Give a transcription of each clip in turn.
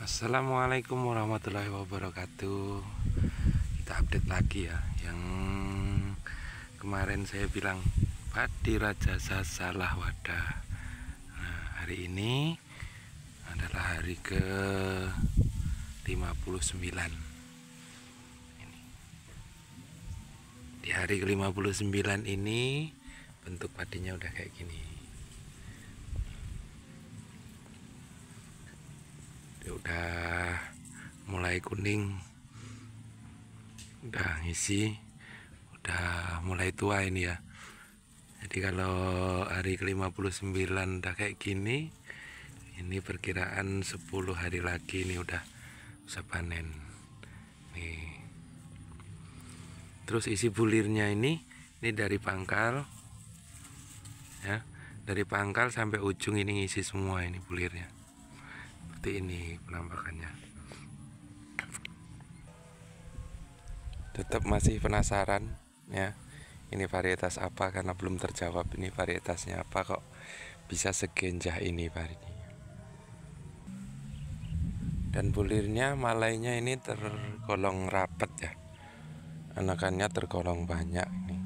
Assalamualaikum warahmatullahi wabarakatuh. Kita update lagi ya. Yang kemarin saya bilang padi rajasa salah wadah. Nah, hari ini adalah hari ke 59. Di hari ke 59 ini bentuk padinya udah kayak gini. Dia udah mulai kuning, udah ngisi, udah mulai tua ini ya. Jadi kalau hari ke-59 udah kayak gini, ini perkiraan 10 hari lagi ini udah bisa panen nih. Terus isi bulirnya ini dari pangkal ya, dari pangkal sampai ujung ini ngisi semua ini bulirnya. Seperti ini penampakannya. Tetap masih penasaran ya, ini varietas apa, karena belum terjawab ini varietasnya apa kok bisa segenjah ini padi. Dan bulirnya malainya ini tergolong rapat ya, anakannya tergolong banyak ini.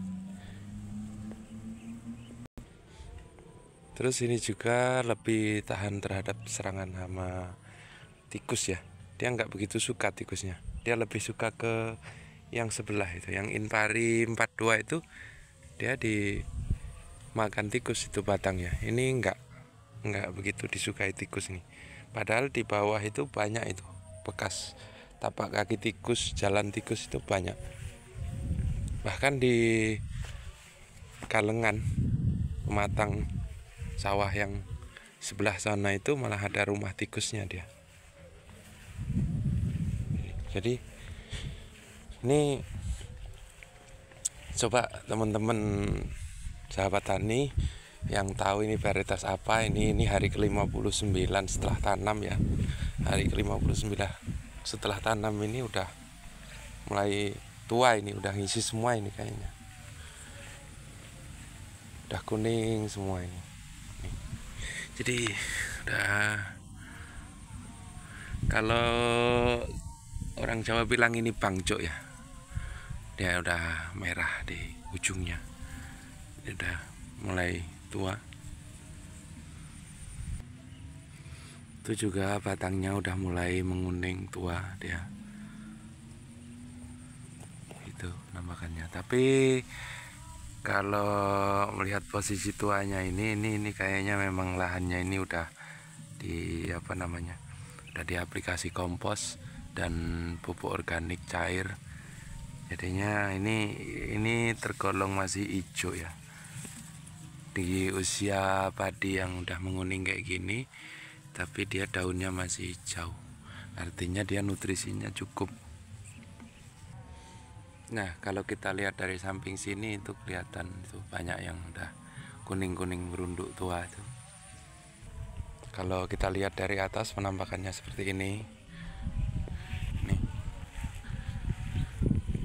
Terus ini juga lebih tahan terhadap serangan hama tikus ya. Dia nggak begitu suka tikusnya, dia lebih suka ke yang sebelah itu, yang Inpari 42 itu dia dimakan tikus itu batangnya. Ini nggak begitu disukai tikus nih. Padahal di bawah itu banyak itu bekas tapak kaki tikus, jalan tikus itu banyak. Bahkan di kalengan pematang sawah yang sebelah sana itu malah ada rumah tikusnya dia. Jadi ini coba teman-teman sahabat tani yang tahu ini varietas apa, ini hari ke-59 setelah tanam ya. Hari ke-59 setelah tanam ini udah mulai tua, ini udah ngisi semua ini kayaknya. Udah kuning semua ini. Jadi udah, kalau orang Jawa bilang ini bangjo ya. Dia udah merah di ujungnya. Dia udah mulai tua. Itu juga batangnya udah mulai menguning tua dia. Itu penampakannya. Tapi kalau melihat posisi tuanya ini kayaknya memang lahannya ini udah di udah diaplikasi kompos dan pupuk organik cair. Jadinya ini tergolong masih hijau ya. Di usia padi yang udah menguning kayak gini, tapi dia daunnya masih hijau. Artinya dia nutrisinya cukup. Nah, kalau kita lihat dari samping sini itu kelihatan itu banyak yang udah kuning-kuning merunduk tua itu. Kalau kita lihat dari atas penampakannya seperti ini. Nih.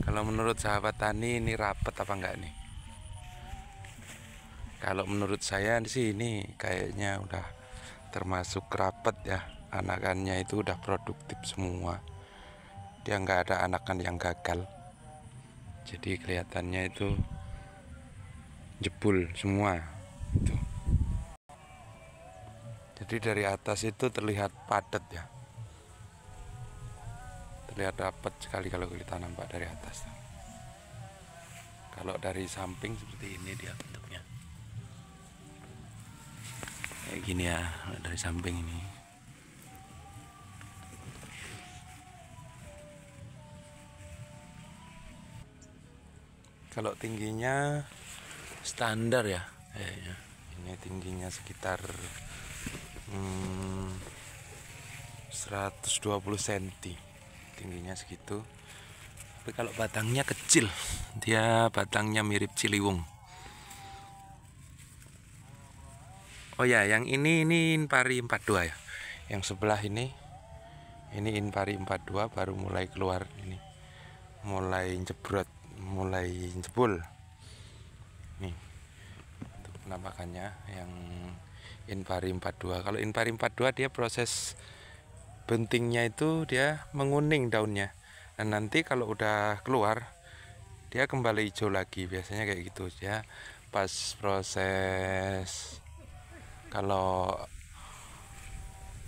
Kalau menurut sahabat tani ini rapat apa enggak nih? Kalau menurut saya sih ini kayaknya udah termasuk rapat ya. Anakannya itu udah produktif semua. Dia nggak ada anakan yang gagal. Jadi kelihatannya itu jebul semua itu. Jadi dari atas itu terlihat padat ya, terlihat rapat sekali kalau kita nampak dari atas. Kalau dari samping seperti ini dia bentuknya kayak gini ya, dari samping ini. Kalau tingginya standar ya kayaknya, ini tingginya sekitar 120 cm tingginya segitu. Tapi kalau batangnya kecil, dia batangnya mirip ciliwung. Oh ya, yang ini Inpari 42 ya. Yang sebelah ini Inpari 42 baru mulai keluar ini. Mulai jebrot, mulai jebol. Nih. Untuk penampakannya yang Inpari 42. Kalau Inpari 42 dia proses buntingnya itu dia menguning daunnya. Dan nanti kalau udah keluar dia kembali hijau lagi, biasanya kayak gitu ya. Pas proses kalau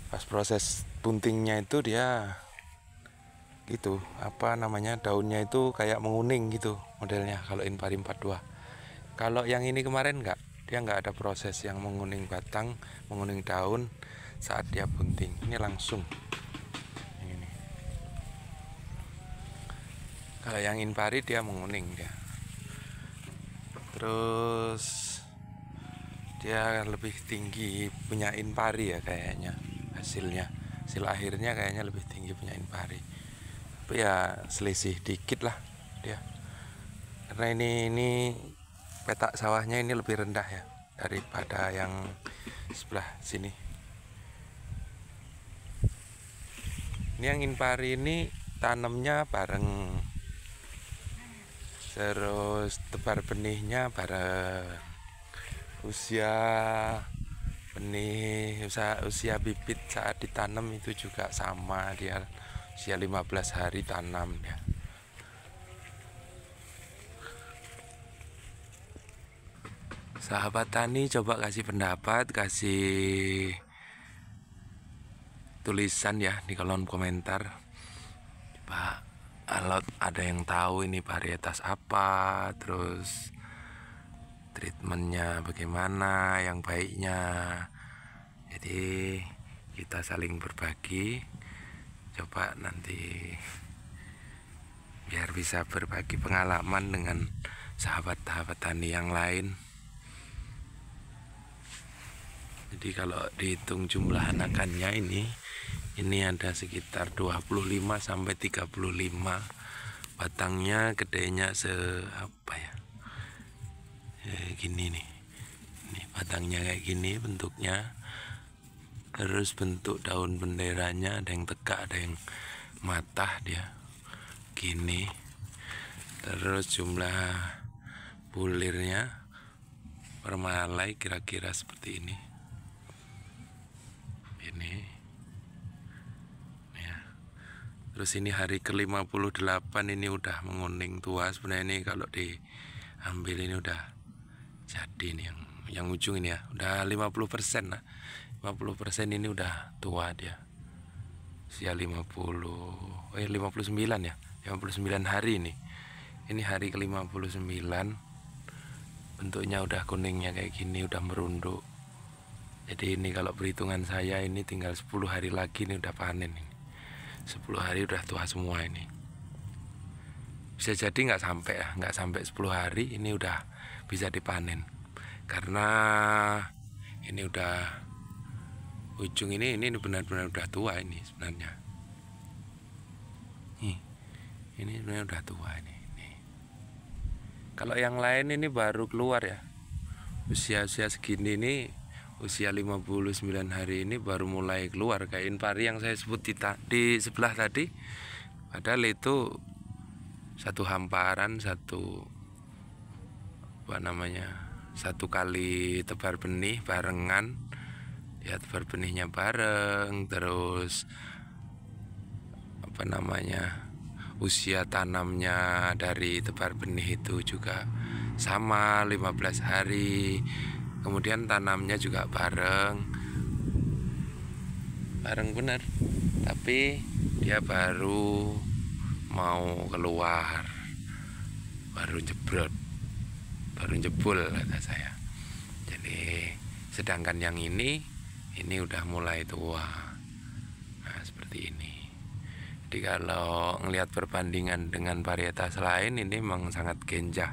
pas proses buntingnya itu dia gitu, apa namanya, daunnya itu kayak menguning gitu modelnya kalau Inpari 42. Kalau yang ini kemarin enggak, dia enggak ada proses yang menguning batang, menguning daun saat dia bunting. Ini langsung ini. Kalau yang Inpari dia menguning dia. Terus dia lebih tinggi punya Inpari ya kayaknya, hasil akhirnya kayaknya lebih tinggi punya Inpari. Tapi ya selisih dikit lah dia, karena ini petak sawahnya ini lebih rendah ya daripada yang sebelah sini. Ini yang Inpari ini tanamnya bareng, terus tebar benihnya bareng, usia benih, usia bibit saat ditanam itu juga sama, dia usia 15 hari tanam ya. Sahabat tani coba kasih pendapat, kasih tulisan ya di kolom komentar. Coba kalau ada yang tahu ini varietas apa, terus treatmentnya bagaimana yang baiknya. Jadi kita saling berbagi, coba nanti biar bisa berbagi pengalaman dengan sahabat-sahabat tani yang lain. Jadi kalau dihitung jumlah anakannya ini ada sekitar 25 sampai 35. Batangnya gedenya apa ya? Gini nih. Ini batangnya kayak gini bentuknya. Terus bentuk daun benderanya ada yang tegak, ada yang matah dia. Gini. Terus jumlah bulirnya permalai kira-kira seperti ini. Ini ya. Terus ini hari ke-58, ini udah menguning tua. Sebenarnya ini kalau diambil ini udah jadi nih, yang ujung ini ya udah 50% lah. 50% ini udah tua dia. Usia 59 ya. 59 hari ini. Ini hari ke-59. Bentuknya udah kuningnya kayak gini, udah merunduk. Jadi ini kalau perhitungan saya ini tinggal 10 hari lagi ini udah panen ini. 10 hari udah tua semua ini. Bisa jadi nggak sampai ya, nggak sampai 10 hari ini udah bisa dipanen. Karena ini udah ujung ini benar-benar udah tua ini sebenarnya. Ini sebenarnya udah tua ini. Kalau yang lain ini baru keluar ya. Usia segini ini, usia 59 hari ini baru mulai keluar. Kayak Inpari yang saya sebut di sebelah tadi, padahal itu satu hamparan, satu kali tebar benih barengan ya, tebar benihnya bareng. Terus usia tanamnya dari tebar benih itu juga sama, 15 hari. Kemudian tanamnya juga bareng benar, tapi dia baru mau keluar, baru jebol kata saya. Jadi sedangkan yang ini udah mulai tua. Nah seperti ini. Jadi kalau ngelihat perbandingan dengan varietas lain, ini memang sangat genjah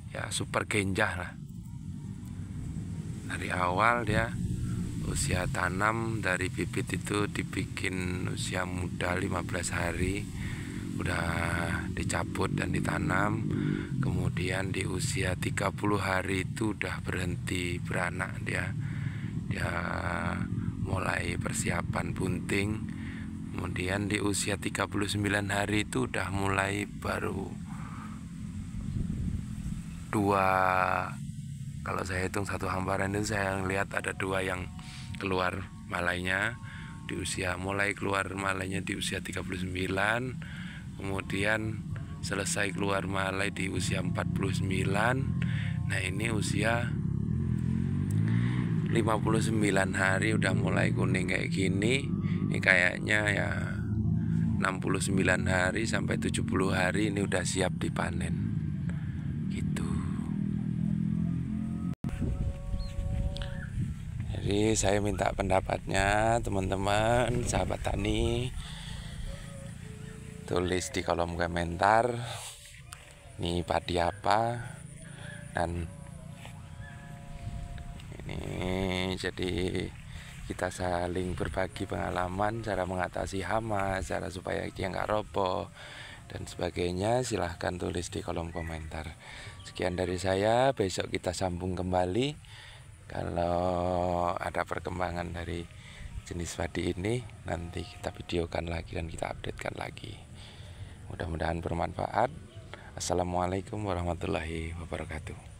ya, super genjah lah. Dari awal dia usia tanam dari bibit itu dibikin usia muda 15 hari udah dicabut dan ditanam. Kemudian di usia 30 hari itu udah berhenti beranak dia mulai persiapan bunting. Kemudian di usia 39 hari itu udah mulai baru dua. Kalau saya hitung satu hamparan itu saya lihat ada 2 yang keluar malainya. di usia mulai keluar malainya di usia 39, kemudian selesai keluar malai di usia 49. Nah ini usia 59 hari udah mulai kuning kayak gini. Ini kayaknya ya 69 hari sampai 70 hari ini udah siap dipanen gitu. Jadi saya minta pendapatnya teman-teman sahabat tani, tulis di kolom komentar ini padi apa. Dan ini jadi kita saling berbagi pengalaman cara mengatasi hama, cara supaya dia nggak roboh dan sebagainya. Silahkan tulis di kolom komentar. Sekian dari saya, besok kita sambung kembali kalau ada perkembangan dari jenis padi ini. Nanti kita videokan lagi dan kita updatekan lagi. Mudah-mudahan bermanfaat. Assalamualaikum warahmatullahi wabarakatuh.